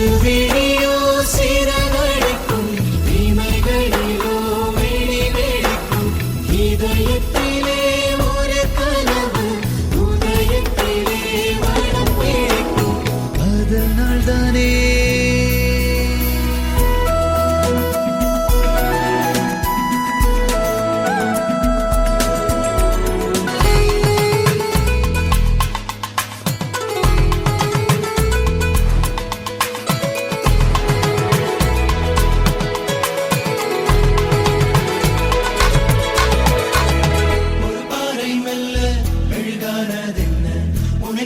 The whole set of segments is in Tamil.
இருவிழியோ சிறகடிக்கும் இமைகளிலோ விழி வெடிக்கும் இதயத்திலே ஒரு கனவு உதயத்திலே வடம் பிடிக்கும் அதனால் தானே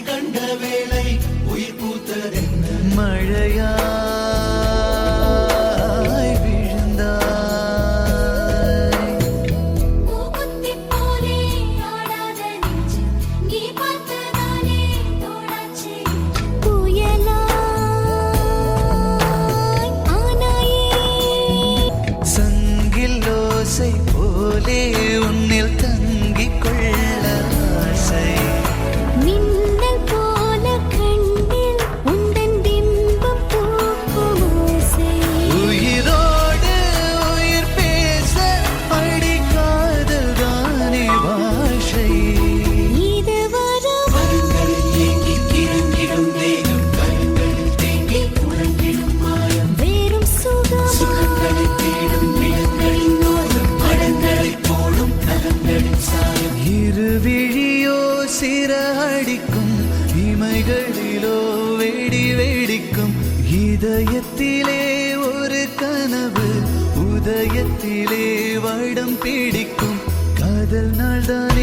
கண்ட வேளை உயிர் பூத்ததென்ன மழையாய் விழுந்தாய் பூக்குத்தி போலே ஆடாத நெஞ்சு நீ பார்த்ததாலே தோடாச்சு புயலாய் ஆனாயே சங்கில் ஓசை போலே உன்னில் தங்கிக் கொள்ள ஆசை மின்னல் போல கண்ணில் உந்தன் பிம்பம் பூக்கும் ஓசை உயிரோடு உயிர் பேச படிக்காதல் தானே பாஷை இது வரும் கண்களில் ஏங்கி கிருங்கிடும் தேகம் கண்களில் தேங்கி உறங்கிடும் மாயம் வேறும் சுகமாய் தேடும் நிலங்களின் நோயம் மடங்களை போடும் நலங்களின் சாயம் இருவிழியோ சிறகடிக்கும் இமைகளிலோ வெடி வெடிக்கும் இதயத்திலே ஒரு கனவு உதயத்திலே வடம் பிடிக்கும் காதல் நாள்தான்